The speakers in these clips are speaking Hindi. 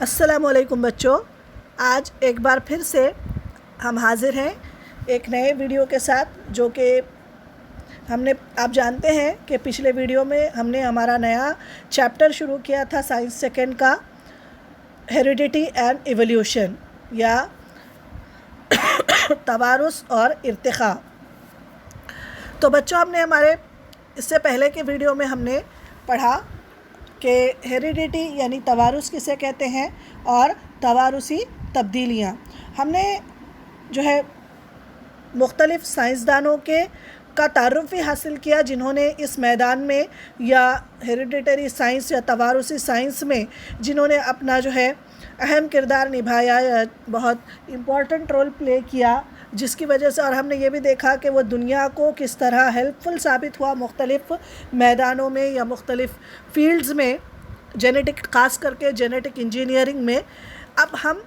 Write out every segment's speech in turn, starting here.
अस्सलामुअलैकुम बच्चों, आज एक बार फिर से हम हाज़िर हैं एक नए वीडियो के साथ, जो कि आप जानते हैं कि पिछले वीडियो में हमने हमारा नया चैप्टर शुरू किया था साइंस सेकेंड का, हेरिडिटी एंड इवोल्यूशन या तवारुस और इर्तिखा। तो बच्चों, हमने हमारे इससे पहले के वीडियो में हमने पढ़ा कि हेरिडिटी यानी तवारुस किसे कहते हैं और तवारुसी तब्दीलियाँ। हमने जो है मुख्तलिफ़ साइंसदानों का तारुफ़ भी हासिल किया जिन्होंने इस मैदान में या हेरिडिटरी साइंस या तवारुसी साइंस में जिन्होंने अपना जो है अहम किरदार निभाया या बहुत इम्पॉर्टेंट रोल प्ले किया, जिसकी वजह से और हमने ये भी देखा कि वो दुनिया को किस तरह हेल्पफुल साबित हुआ मुख्तलिफ़ मैदानों में या मुख्तलिफ़ फील्ड्स में, ख़ास करके जेनेटिक इंजीनियरिंग में। अब हम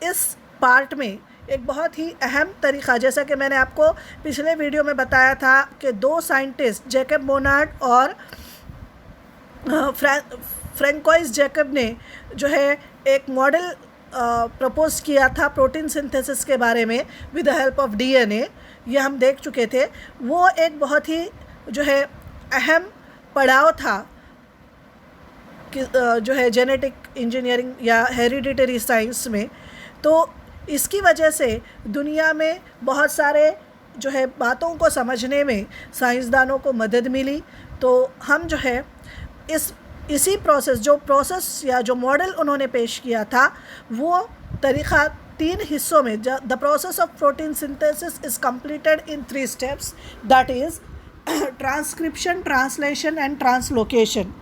इस पार्ट में एक बहुत ही अहम तरीक़ा, जैसा कि मैंने आपको पिछले वीडियो में बताया था कि दो साइंटिस्ट जैकब मोनार्ड और फ्रैंकोइस जैकब ने जो है एक मॉडल प्रपोज किया था प्रोटीन सिंथेसिस के बारे में with the help of DNA. ये हम देख चुके थे। वो एक बहुत ही जो है अहम पड़ाव था कि जो है जेनेटिक इंजीनियरिंग या हेरिडिटरी साइंस में। तो इसकी वजह से दुनिया में बहुत सारे जो है बातों को समझने में साइंसदानों को मदद मिली। तो हम जो है इसी प्रोसेस या जो मॉडल उन्होंने पेश किया था, वो तरीक़ा 3 हिस्सों में, the process of protein synthesis is completed in 3 steps, that is transcription, translation and translocation.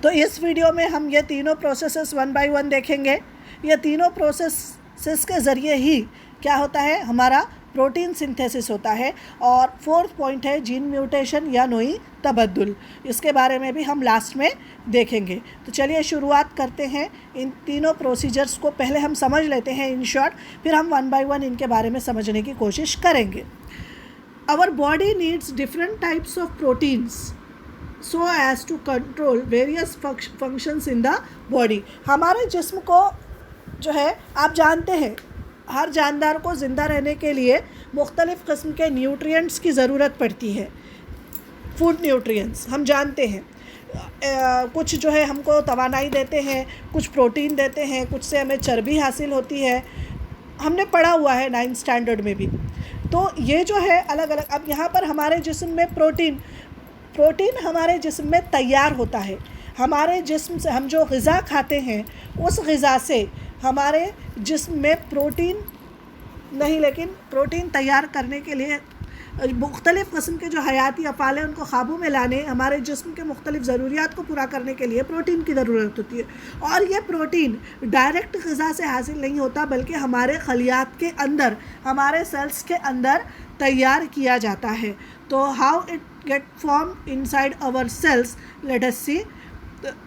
तो इस वीडियो में हम ये तीनों प्रोसेसेस 1 बाय 1 देखेंगे। ये तीनों प्रोसेसेस के ज़रिए ही क्या होता है, हमारा प्रोटीन सिंथेसिस होता है। और 4th पॉइंट है जीन म्यूटेशन या नोई तबद्दुल। इसके बारे में भी हम लास्ट में देखेंगे। तो चलिए शुरुआत करते हैं। इन तीनों प्रोसीजर्स को पहले हम समझ लेते हैं इन शॉर्ट, फिर हम 1 बाय 1 इनके बारे में समझने की कोशिश करेंगे। Our body needs different types of proteins so as to control various functions in the body. हमारे जिस्म को जो है, आप जानते हैं, हर जानदार को ज़िंदा रहने के लिए मुख्तलिफ़ किस्म के न्यूट्रिएंट्स की ज़रूरत पड़ती है। फूड न्यूट्रिएंट्स हम जानते हैं, कुछ जो है हमको तवानाई देते हैं, कुछ प्रोटीन देते हैं, कुछ से हमें चर्बी हासिल होती है। हमने पढ़ा हुआ है 9th स्टैंडर्ड में भी। तो ये जो है अलग अलग, अब यहाँ पर हमारे जिस्म में प्रोटीन हमारे जिस्म में तैयार होता है। हमारे जिस्म से हम जो ग़िज़ा खाते हैं, उस ग़िज़ा से हमारे जिस्म में प्रोटीन नहीं, लेकिन प्रोटीन तैयार करने के लिए मुख्तलिफ़ किस्म के जो हयाती अफ़ाल हैं उनको काबू में लाने, हमारे जिस्म के मुख्तलिफ़ ज़रूरियात को पूरा करने के लिए प्रोटीन की ज़रूरत होती है। और ये प्रोटीन डायरेक्ट ग़िज़ा से हासिल नहीं होता, बल्कि हमारे खलियात के अंदर, हमारे सेल्स के अंदर तैयार किया जाता है। तो how it get form inside our cells, let us see.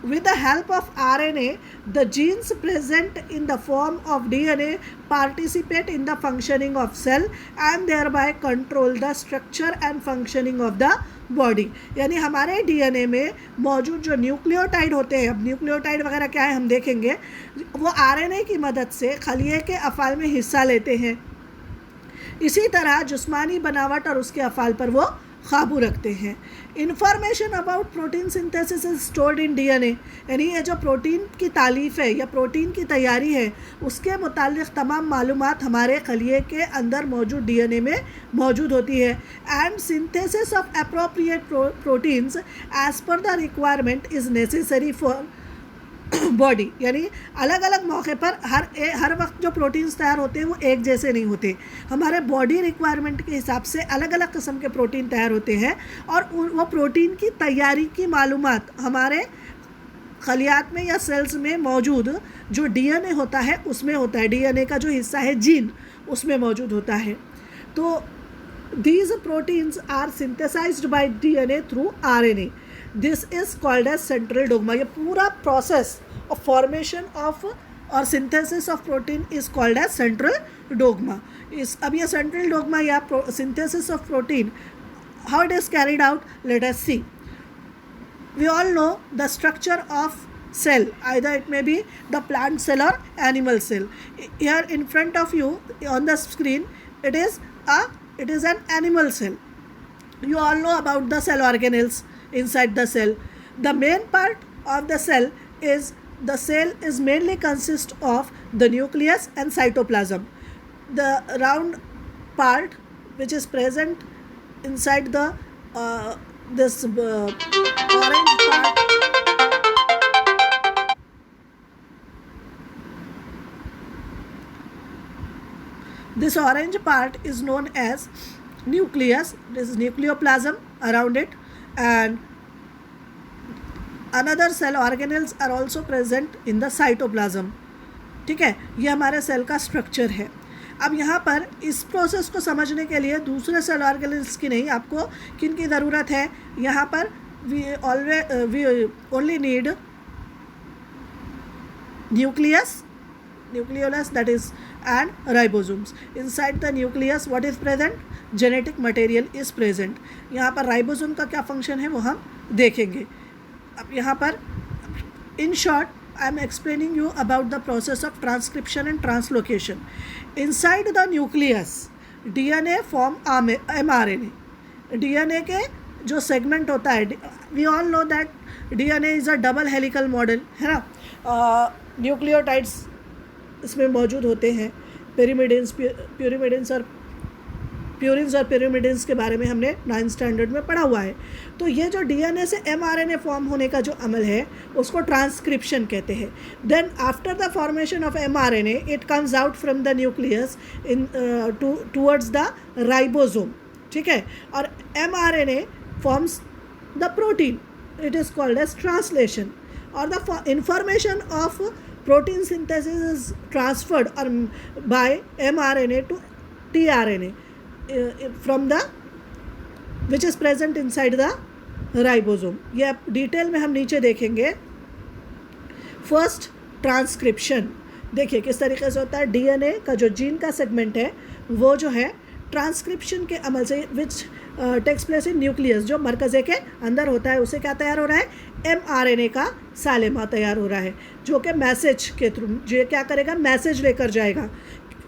With the help of RNA, the genes present in the form of DNA participate in the functioning of cell and thereby control the structure and functioning of the body। यानी हमारे DNA में मौजूद जो न्यूक्लियोटाइड होते हैं, अब न्यूक्लियोटाइड वगैरह क्या है हम देखेंगे, वो RNA की मदद से खलिए के अफ़ाल में हिस्सा लेते हैं। इसी तरह जिस्मानी बनावट और उसके अफ़ाल पर वो काबू रखते हैं। Information about protein synthesis is stored in DNA, यानी ये जो प्रोटीन की तालीफ़ है या प्रोटीन की तैयारी है, उसके मुतालिक तमाम मालूमात हमारे खलिए के अंदर मौजूद डीएनए में मौजूद होती है। And synthesis of appropriate proteins as per the requirement is necessary for body. यानी अलग अलग मौके पर हर वक्त जो प्रोटीन्स तैयार होते हैं वो एक जैसे नहीं होते। हमारे बॉडी रिक्वायरमेंट के हिसाब से अलग अलग किस्म के प्रोटीन तैयार होते हैं, और वो प्रोटीन की तैयारी की मालूमात हमारे खलियात में या सेल्स में मौजूद जो डीएनए होता है उसमें होता है। डीएनए का जो हिस्सा है जीन, उसमें मौजूद होता है। तो these proteins are synthesized by DNA through RNA. This is called as central dogma। ये पूरा प्रोसेस ऑफ फॉर्मेशन ऑफ और synthesis of protein is called as central dogma. अब ये सेंट्रल डोगमा या synthesis of protein, how it is carried out, let us see. We all know the structure of cell, either it may be the plant cell or animal cell. Here in front of you on the screen, it is an animal cell. You all know about the cell organelles inside the cell. The main part of the cell is mainly consist of the nucleus and cytoplasm. The round part which is present inside the this orange part, this orange part is known as nucleus. This is nucleoplasm around it, and another cell organelles are also present in the cytoplasm. ठीक है, ये हमारे सेल का स्ट्रक्चर है. अब यहाँ पर इस प्रोसेस को समझने के लिए दूसरे सेल ऑर्गेनेल्स की नहीं, आपको किन की ज़रूरत है. यहाँ पर we only need nucleolus, that is, and ribosomes. Inside the nucleus what is present? Genetic material is present. यहाँ पर राइबोसोम का क्या फंक्शन है वो हम देखेंगे. अब यहाँ पर in short I am explaining you about the process of transcription and translocation. Inside the nucleus DNA form mRNA. DNA के जो सेगमेंट होता है, we all know that DNA is a double helical model, है ना. न्यूक्लियोटाइड्स इसमें मौजूद होते हैं. प्यूरिमिडिन्स और पिरिमिडिन्स के बारे में हमने 9th स्टैंडर्ड में पढ़ा हुआ है. तो ये जो डीएनए से एमआरएनए फॉर्म होने का जो अमल है उसको ट्रांसक्रिप्शन कहते हैं. Then after the formation of mRNA it comes out from the nucleus in towards the ribosome. ठीक है, और mRNA forms the protein. It is called as translation, और the information of protein synthesis is transferred or by mRNA to tRNA from the which is present inside the ribosome. ये डिटेल में हम नीचे देखेंगे. फर्स्ट ट्रांसक्रिप्शन देखिए किस तरीके से होता है. डीएनए का जो जीन का सेगमेंट है वो जो है ट्रांसक्रिप्शन के अमल से which takes place in nucleus, जो मरकज़े के अंदर होता है, उसे क्या तैयार हो रहा है? एमआरएनए का सालेमा तैयार हो रहा है, जो कि मैसेज के थ्रू जो क्या करेगा, मैसेज लेकर जाएगा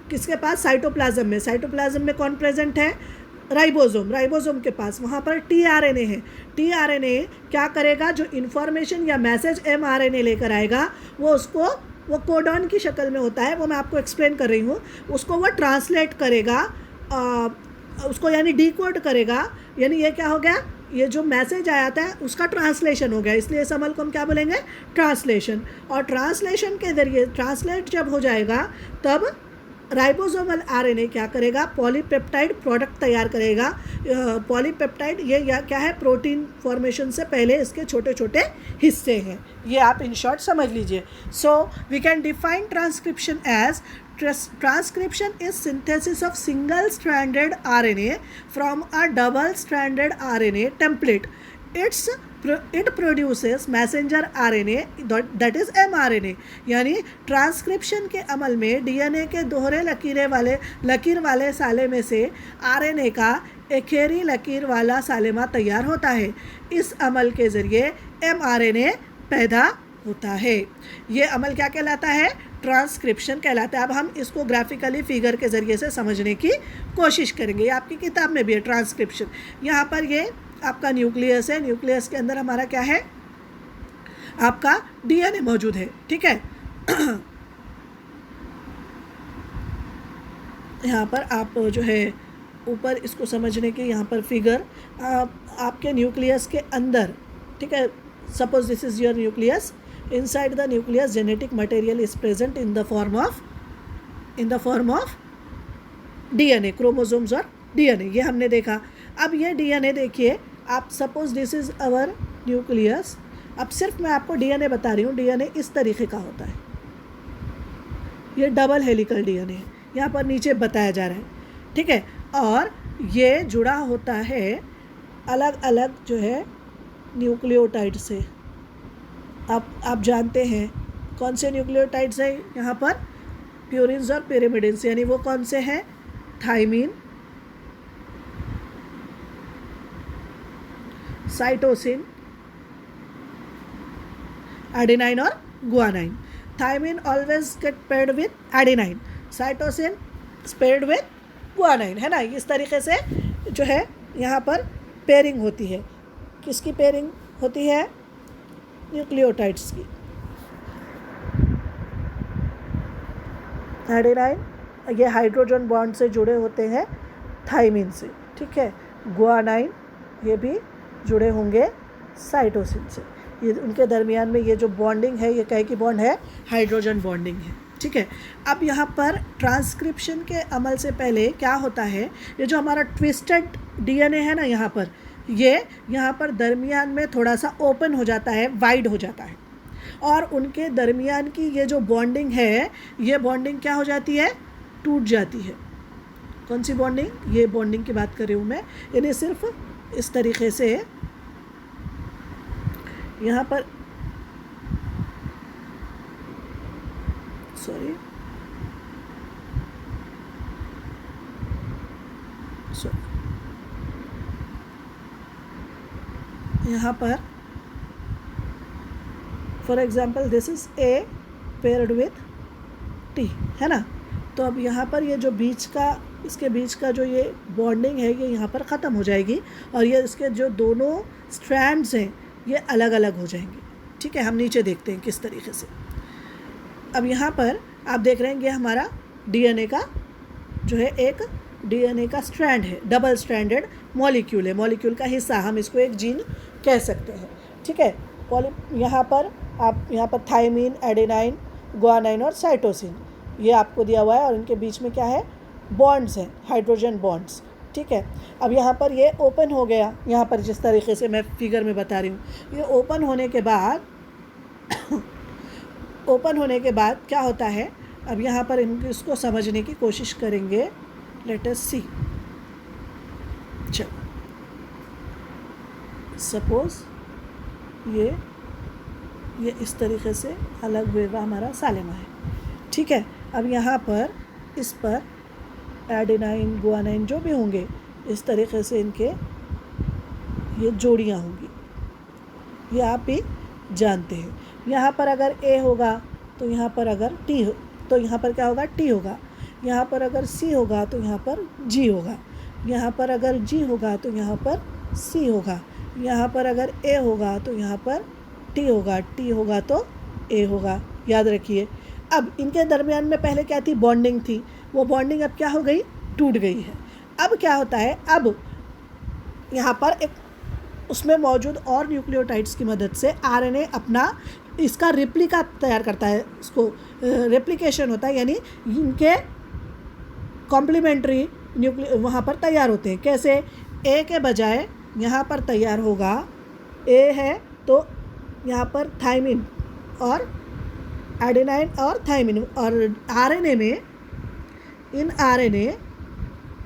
किसके पास? साइटोप्लाज्म में. साइटोप्लाज्म में कौन प्रेजेंट है? राइबोसोम. राइबोसोम के पास वहाँ पर टीआरएनए है. टीआरएनए क्या करेगा? जो इन्फॉर्मेशन या मैसेज एमआरएनए लेकर आएगा वो कोडॉन की शक्ल में होता है, वो मैं आपको एक्सप्लेन कर रही हूँ. उसको वो ट्रांसलेट करेगा, उसको यानी डिकोड करेगा. यानी ये क्या हो गया? ये जो मैसेज आया था उसका ट्रांसलेशन हो गया. इसलिए इस अमल को हम क्या बोलेंगे? ट्रांसलेशन. और ट्रांसलेशन के ज़रिए ट्रांसलेट जब हो जाएगा तब राइबोसोमल आरएनए क्या करेगा? पॉलीपेप्टाइड प्रोडक्ट तैयार करेगा. पॉलीपेप्टाइड ये क्या है? प्रोटीन फॉर्मेशन से पहले इसके छोटे छोटे हिस्से हैं. ये आप इन शॉर्ट समझ लीजिए. So we can define transcription as transcription is synthesis of single stranded RNA from a double stranded RNA template. It produces messenger RNA that is mRNA. यानी ट्रांसक्रिप्शन के अमल में डीएनए के दोहरे लकीर वाले साले में से आरएनए का एखेरी लकीर वाला सालेमा तैयार होता है. इस अमल के ज़रिए एमआरएनए पैदा होता है. ये अमल क्या कहलाता है? ट्रांसक्रिप्शन कहलाता है. अब हम इसको ग्राफिकली फिगर के ज़रिए से समझने की कोशिश करेंगे. ये आपकी किताब में भी है ट्रांसक्रिप्शन. यहाँ पर ये आपका न्यूक्लियस है. न्यूक्लियस के अंदर हमारा क्या है? आपका डीएनए मौजूद है. ठीक है, यहाँ पर आप जो है ऊपर इसको समझने के यहाँ पर फिगर आपके न्यूक्लियस के अंदर. ठीक है, suppose this is your nucleus. Inside the nucleus genetic material is present in the form of DNA, chromosomes और DNA. ये हमने देखा. अब ये DNA देखिए आप, suppose this is our nucleus. अब सिर्फ मैं आपको DNA बता रही हूँ. DNA इस तरीके का होता है. ये डबल हेलिकल DNA है, यहाँ पर नीचे बताया जा रहा है. ठीक है, और ये जुड़ा होता है अलग अलग जो है न्यूक्लियोटाइड से. आप जानते हैं कौन से न्यूक्लियोटाइड्स हैं यहाँ पर? प्यूरिन्स और पिरिमिडिन्स. यानी वो कौन से हैं? थाइमीन, साइटोसिन एडेनाइन और guanine. Thymine always get paired with adenine, cytosine paired with guanine, है ना. इस तरीके से जो है यहाँ पर पेयरिंग होती है. किसकी पेयरिंग होती है? न्यूक्लियोटाइड्स की. एडेनाइन ये हाइड्रोजन बॉन्ड से जुड़े होते हैं थायमिन से, ठीक है. गुआनाइन ये भी जुड़े होंगे साइटोसिन से. ये उनके दरमियान में ये जो बॉन्डिंग है ये कई की बॉन्ड है, हाइड्रोजन बॉन्डिंग है, ठीक है. अब यहाँ पर ट्रांसक्रिप्शन के अमल से पहले क्या होता है, ये जो हमारा ट्विस्टेड डीएनए है ना, यहाँ पर ये यहाँ पर दरमियान में थोड़ा सा ओपन हो जाता है, वाइड हो जाता है, और उनके दरमियान की ये जो बॉन्डिंग है, ये बॉन्डिंग क्या हो जाती है? टूट जाती है. कौन सी बॉन्डिंग? ये बॉन्डिंग की बात कर रही हूँ मैं. यानी सिर्फ इस तरीके से यहाँ पर यहाँ पर for example this is a paired with T, है ना. तो अब यहाँ पर ये जो बीच का, इसके बीच का जो ये बॉन्डिंग है ये यहाँ पर ख़त्म हो जाएगी, और ये इसके जो दोनों स्ट्रैंड्स हैं ये अलग अलग हो जाएंगे, ठीक है. हम नीचे देखते हैं किस तरीके से. अब यहाँ पर आप देख रहे हैं ये हमारा डीएनए का जो है एक डीएनए का स्ट्रैंड है, डबल स्ट्रैंडेड मॉलिक्यूल है, मॉलिक्यूल का हिस्सा, हम इसको एक जीन कह सकते हैं, ठीक है. यहाँ पर थायमिन, एडेनाइन, गुआनाइन और साइटोसिन ये आपको दिया हुआ है, और इनके बीच में क्या है? बॉन्ड्स हैं, हाइड्रोजन बॉन्ड्स, ठीक है. अब यहाँ पर ये ओपन हो गया, यहाँ पर जिस तरीके से मैं फिगर में बता रही हूँ, ये ओपन होने के बाद क्या होता है? अब यहाँ पर इसको समझने की कोशिश करेंगे. लेट अस सी. चलो, सपोज ये इस तरीके से अलग वेवा हमारा सालिमा है, ठीक है. अब यहाँ पर इस पर एडेनाइन, गुआनाइन जो भी होंगे, इस तरीके से इनके ये जोड़ियाँ होंगी, ये आप भी जानते हैं. यहाँ पर अगर ए होगा तो यहाँ पर अगर टी हो तो यहाँ पर क्या होगा? टी होगा. यहाँ पर अगर सी होगा तो यहाँ पर जी होगा. यहाँ पर अगर जी होगा तो यहाँ पर सी होगा. यहाँ पर अगर ए होगा तो यहाँ पर टी होगा. टी होगा तो ए होगा. याद रखिए. अब इनके दरमियान में पहले क्या थी? बॉन्डिंग थी. वो बॉन्डिंग अब क्या हो गई? टूट गई है. अब क्या होता है? अब यहाँ पर एक उसमें मौजूद और न्यूक्लियोटाइड्स की मदद से आरएनए अपना इसका रेप्लिका तैयार करता है. इसको रेप्लिकेशन होता है, यानी इनके कॉम्प्लीमेंट्री वहाँ पर तैयार होते हैं. कैसे? ए के बजाय यहाँ पर तैयार होगा, ए है तो यहाँ पर थायमिन और एडेनाइन और थायमिन, और आरएनए में इन आरएनए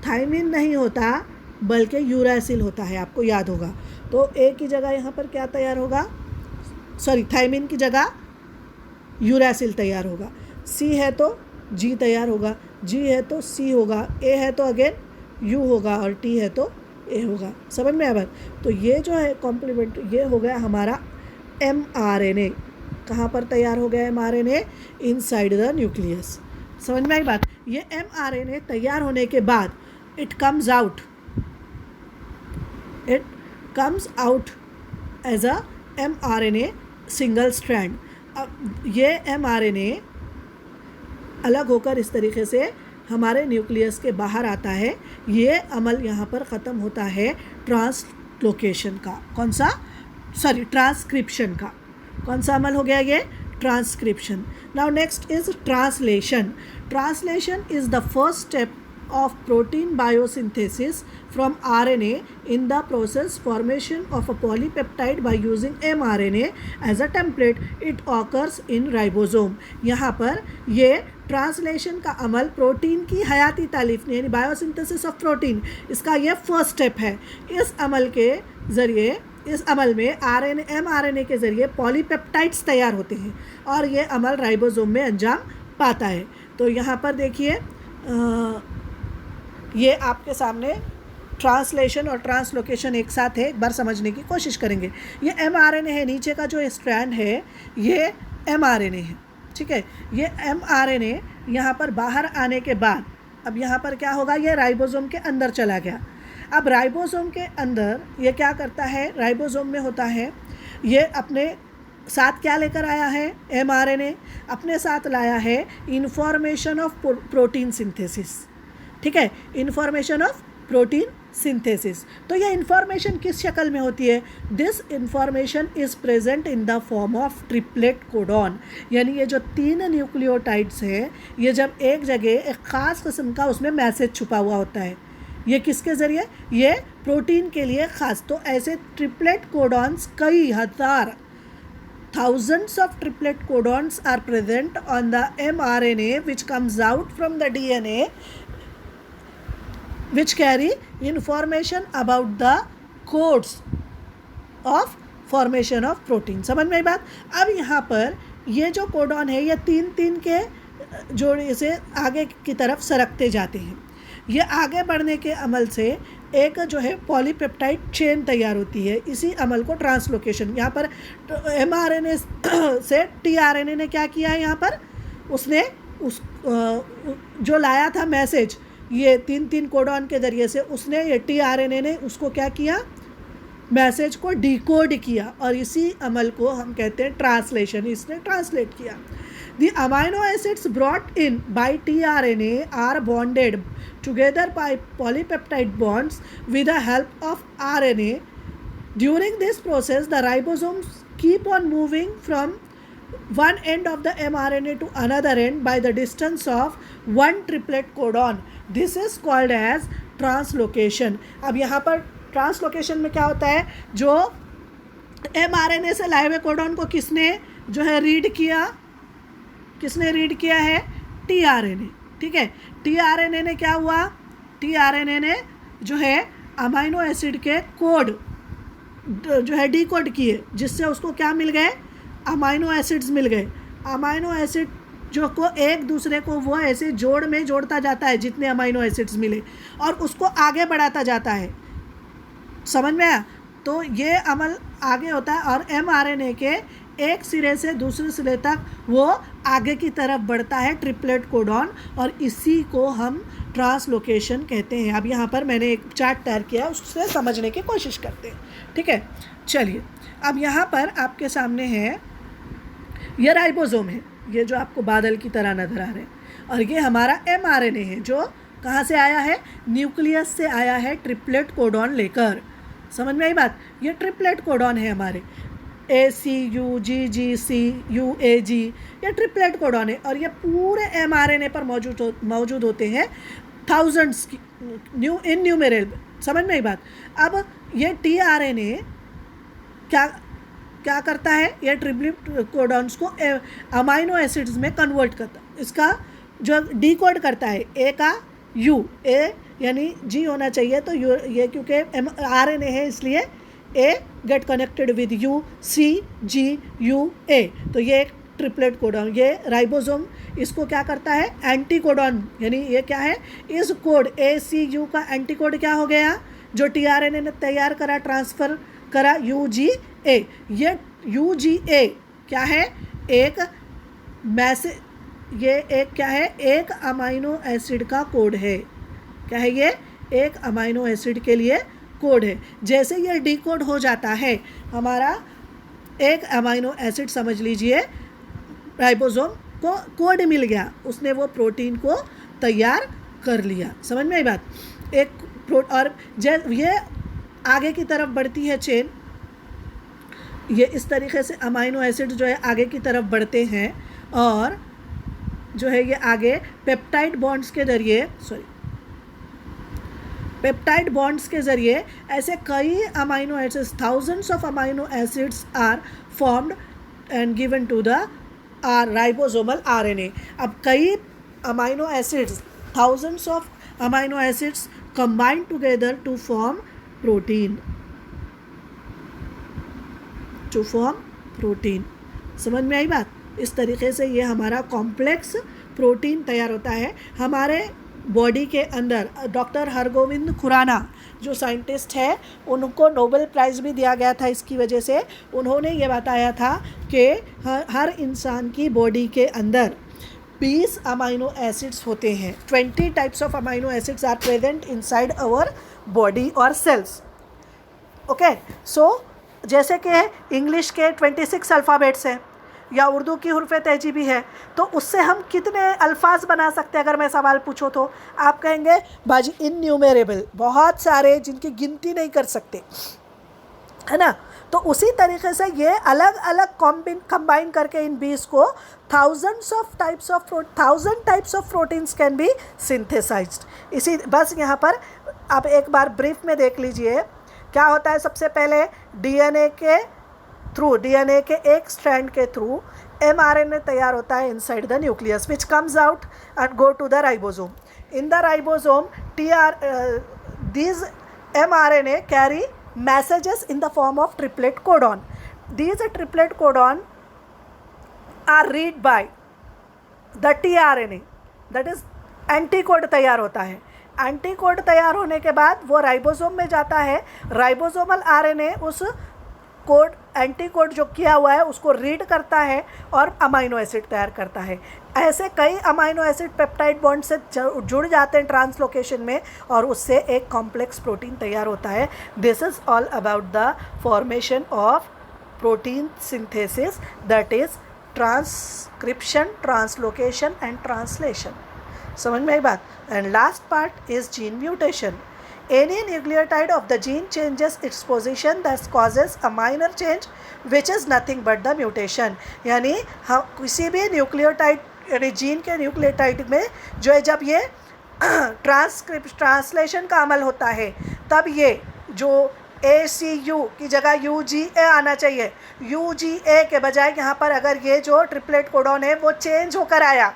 थायमिन नहीं होता बल्कि यूरासिल होता है, आपको याद होगा. तो ए की जगह यहाँ पर क्या तैयार होगा? थायमिन की जगह यूरासिल तैयार होगा. सी है तो जी तैयार होगा, जी है तो सी होगा, ए है तो अगेन यू होगा, और टी है तो ए होगा. समझ में आया? तो ये जो है कॉम्प्लीमेंट, ये हो गया हमारा mRNA. कहाँ पर तैयार हो गया mRNA? Inside the nucleus. समझ में आई बात? ये mRNA तैयार होने के बाद it comes out as a mRNA single strand. अब ये mRNA अलग होकर इस तरीके से हमारे न्यूक्लियस के बाहर आता है. ये अमल यहाँ पर ख़त्म होता है ट्रांसलोकेशन का. कौन सा? ट्रांसक्रिप्शन का. कौन सा अमल हो गया ये? Transcription. Now next is translation. Translation is the first step of protein biosynthesis from RNA in the process formation of a polypeptide by using mRNA as a template. It occurs in ribosome. यहाँ पर ये ट्रांसलेशन का अमल प्रोटीन की हयाती तालीफ यानी बायोसिंथेसिस ऑफ प्रोटीन, इसका ये फर्स्ट स्टेप है. इस अमल में mRNA के ज़रिए पॉलीपेप्टाइड्स तैयार होते हैं और ये अमल राइबोसोम में अंजाम पाता है. तो यहाँ पर देखिए, ये आपके सामने ट्रांसलेशन और ट्रांसलोकेशन एक साथ है, एक बार समझने की कोशिश करेंगे। ये mRNA है, नीचे का जो स्ट्रैंड है ये mRNA है, ठीक है। ये mRNA यहाँ पर बाहर आने के बाद अब यहाँ पर क्या होगा, ये राइबोसोम के अंदर चला गया। अब राइबोसोम के अंदर ये क्या करता है, राइबोसोम में होता है, ये अपने साथ क्या लेकर आया है, mRNA अपने साथ लाया है इंफॉर्मेशन ऑफ प्रोटीन सिंथेसिस, ठीक है, इंफॉर्मेशन ऑफ प्रोटीन सिंथेसिस। तो ये इंफॉर्मेशन किस शक्ल में होती है, this information is present in the form of triplet codon. यानी ये जो 3 न्यूक्लियोटाइड्स हैं, ये जब एक जगह एक ख़ास किस्म का उसमें मैसेज छुपा हुआ होता है, ये किसके ज़रिए, ये प्रोटीन के लिए ख़ास। तो ऐसे ट्रिपलेट कोडॉन्स कई हजार, thousands of triplet codons are present on the mRNA which comes out from the DNA, which carry information about the codes of formation of protein। समझ में आई बात। अब यहाँ पर ये जो कोडॉन है ये 3-3 के जोड़े से आगे की तरफ सरकते जाते हैं। ये आगे बढ़ने के अमल से एक जो है पॉलीपेप्टाइड चेन तैयार होती है, इसी अमल को ट्रांसलोकेशन। यहाँ पर mRNA से tRNA ने क्या किया है, यहाँ पर उसने उस जो लाया था मैसेज ये 3-3 कोडॉन के ज़रिए से, उसने ये tRNA ने उसको क्या किया, मैसेज को डिकोड किया, और इसी अमल को हम कहते हैं ट्रांसलेशन। इसने ट्रांसलेट किया। The amino acids brought in by tRNA are bonded together by polypeptide bonds with the help of RNA. During this process, the ribosomes keep on moving from one end of the mRNA to another end by the distance of one triplet codon. This is called as translocation. अब यहाँ पर ट्रांसलोकेशन में क्या होता है, जो mRNA से लाए हुए कोडॉन को किसने जो है रीड किया, किसने रीड किया है, tRNA, ठीक है। tRNA ने क्या हुआ, tRNA ने जो है अमाइनो एसिड के कोड जो है डिकोड किए, जिससे उसको क्या मिल गए, अमाइनो एसिड्स मिल गए। अमाइनो एसिड जो को एक दूसरे को वो ऐसे जोड़ में जोड़ता जाता है जितने अमाइनो एसिड्स मिले, और उसको आगे बढ़ाता जाता है। समझ में आया। तो ये अमल आगे होता है, और mRNA के एक सिरे से दूसरे सिरे तक वो आगे की तरफ बढ़ता है ट्रिपलेट कोडॉन, और इसी को हम ट्रांसलोकेशन कहते हैं। अब यहाँ पर मैंने एक चार्ट तैयार किया है, उससे समझने की कोशिश करते हैं, ठीक है। चलिए, अब यहाँ पर आपके सामने है ये राइबोसोम है, ये जो आपको बादल की तरह नज़र आ रहे हैं, और ये हमारा mRNA है जो कहाँ से आया है, न्यूक्लियस से आया है ट्रिपलेट कोडॉन लेकर। समझ में आई बात। ये ट्रिपलेट कोडॉन है हमारे ACU-GGC-UAG, ये ट्रिपलेट कोडॉन है, और ये पूरे mRNA पर मौजूद होते हैं, थाउजेंड्स की इनन्यूमरेबल। समझ में आई बात। अब ये tRNA क्या करता है, ये ट्रिपलेट कोडॉन्स को अमाइनो एसिड्स में कन्वर्ट करता है, इसका जो डिकोड करता है। ए का यू, ए यानी जी होना चाहिए, तो यू ये क्योंकि RNA है इसलिए A get connected with U, CGUA, तो ये एक ट्रिपलेट कोडॉन। ये राइबोसोम इसको क्या करता है, एंटी कोडॉन, यानी ये क्या है, इस कोड ACU का एंटी कोड क्या हो गया, जो tRNA ने तैयार करा, ट्रांसफ़र करा, UGA। ये UGA क्या है, एक मैसेज, ये एक क्या है, एक अमाइनो एसिड का कोड है। क्या है ये, एक अमाइनो एसिड के लिए कोड है। जैसे ये डिकोड हो जाता है हमारा एक अमाइनो एसिड, समझ लीजिए राइबोसोम को कोड मिल गया, उसने वो प्रोटीन को तैयार कर लिया। समझ में आई बात। एक और ये आगे की तरफ बढ़ती है चेन, ये इस तरीके से अमाइनो एसिड जो है आगे की तरफ बढ़ते हैं, और जो है ये आगे पेप्टाइड बॉन्ड्स के ज़रिए पेप्टाइड बॉन्ड्स के ज़रिए ऐसे कई amino acids, thousands of amino acids are formed and given to the ribosomal RNA। अब कई amino acids, thousands of amino acids combine together to form protein. समझ में आई बात। इस तरीके से ये हमारा कॉम्प्लेक्स प्रोटीन तैयार होता है। हमारे बॉडी के अंदर, डॉक्टर हरगोविंद खुराना जो साइंटिस्ट है, उनको नोबेल प्राइज़ भी दिया गया था इसकी वजह से। उन्होंने ये बताया था कि हर इंसान की बॉडी के अंदर 20 अमाइनो एसिड्स होते हैं। 20 types of amino acids are present inside our body और सेल्स। ओके, सो जैसे कि इंग्लिश के 26 अल्फ़ाबेट्स हैं या उर्दू की हुर्फ़ तहजीबी है, तो उससे हम कितने अल्फाज बना सकते हैं? अगर मैं सवाल पूछूं तो आप कहेंगे बाजी इनन्यूमरेबल, बहुत सारे जिनकी गिनती नहीं कर सकते, है ना। तो उसी तरीके से ये अलग अलग कंबाइन करके इन 20 को 1000 types of proteins can be synthesised. इसी बस यहाँ पर आप एक बार ब्रीफ में देख लीजिए क्या होता है। सबसे पहले डीएनए के एक स्ट्रैंड के थ्रू mRNA तैयार होता है inside the nucleus, which comes out and go to the ribosome. In the ribosome these mRNA carry messages in the form of triplet codon. These triplet codon are read by the tRNA, that is एंटीकोड तैयार होता है। एंटीकोड तैयार होने के बाद वो राइबोसोम में जाता है। राइबोसोमल आरएनए उस कोड, एंटीकोड जो किया हुआ है उसको रीड करता है और अमाइनो एसिड तैयार करता है। ऐसे कई अमाइनो एसिड पेप्टाइड बॉन्ड से जुड़ जाते हैं ट्रांसलोकेशन में और उससे एक कॉम्प्लेक्स प्रोटीन तैयार होता है। This is all about the formation of protein synthesis, that is transcription, translocation and translation. समझ में आई बात? And last part is gene mutation. Any nucleotide of the gene changes its position, that causes a minor change, which is nothing but the mutation। यानी हम किसी भी न्यूक्लियोटाइड यानी जीन के न्यूक्लियोटाइड में जो है जब ये ट्रांसलेशन का अमल होता है तब ये जो ACU की जगह UGA आना चाहिए, UGA के बजाय यहाँ पर अगर ये जो ट्रिपलेट कोडॉन है वो चेंज होकर आया।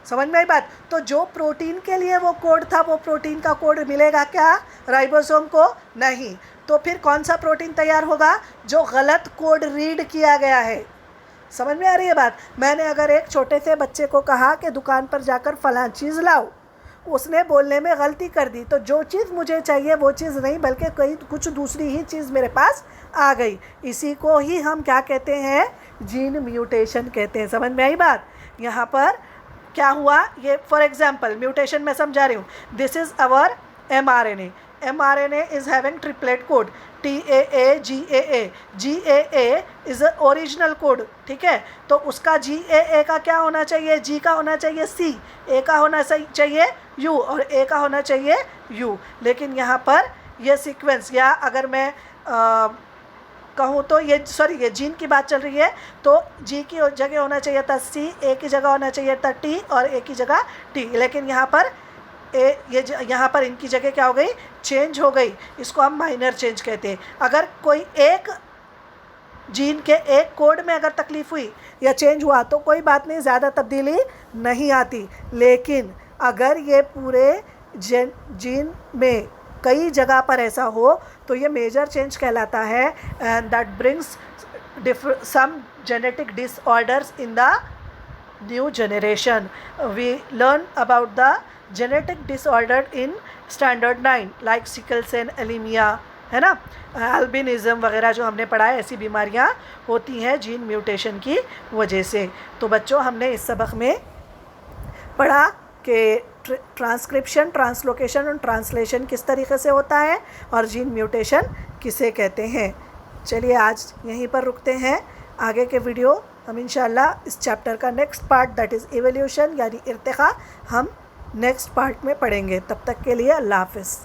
समझ में आई बात? तो जो प्रोटीन के लिए वो कोड था वो प्रोटीन का कोड मिलेगा क्या राइबोसोम को? नहीं। तो फिर कौन सा प्रोटीन तैयार होगा? जो गलत कोड रीड किया गया है। समझ में आ रही है बात? मैंने अगर एक छोटे से बच्चे को कहा कि दुकान पर जाकर फलां चीज़ लाओ, उसने बोलने में गलती कर दी, तो जो चीज़ मुझे चाहिए वो चीज़ नहीं बल्कि कई कुछ दूसरी ही चीज़ मेरे पास आ गई। इसी को ही हम क्या कहते हैं? जीन म्यूटेशन कहते हैं। समझ में आई बात? यहाँ पर क्या हुआ ये फॉर एग्जाम्पल म्यूटेशन में समझा रही हूँ। This is our mRNA is having triplet code TAA GAA। GAA is a original code, ठीक है। तो उसका GAA का क्या होना चाहिए? G का होना चाहिए C, A का होना चाहिए U और A का होना चाहिए U। लेकिन यहाँ पर ये सीक्वेंस, या अगर मैं कहूँ तो ये जीन की बात चल रही है तो G की जगह होना चाहिए था C, A की जगह होना चाहिए था T और A की जगह T। लेकिन यहाँ पर यहाँ पर इनकी जगह क्या हो गई? चेंज हो गई। इसको हम माइनर चेंज कहते हैं। अगर कोई एक जीन के एक कोड में अगर तकलीफ़ हुई या चेंज हुआ तो कोई बात नहीं, ज़्यादा तब्दीली नहीं आती। लेकिन अगर ये पूरे जीन में कई जगह पर ऐसा हो तो ये मेजर चेंज कहलाता है। And that brings some genetic disorders in the new generation. We learn about the genetic disorder in standard 9 like sickle cell anaemia, है ना, अल्बिनिज़म वगैरह जो हमने पढ़ा है। ऐसी बीमारियां होती हैं जीन म्यूटेशन की वजह से। तो बच्चों हमने इस सबक में पढ़ा कि ट्रांसक्रिप्शन, ट्रांसलोकेशन और ट्रांसलेशन किस तरीके से होता है और जीन म्यूटेशन किसे कहते हैं। चलिए आज यहीं पर रुकते हैं। आगे के वीडियो हम इंशाल्लाह इस चैप्टर का next part that is evolution यानी इर्तिक़ा हम नेक्स्ट पार्ट में पढ़ेंगे। तब तक के लिए अल्लाह हाफ़िज़।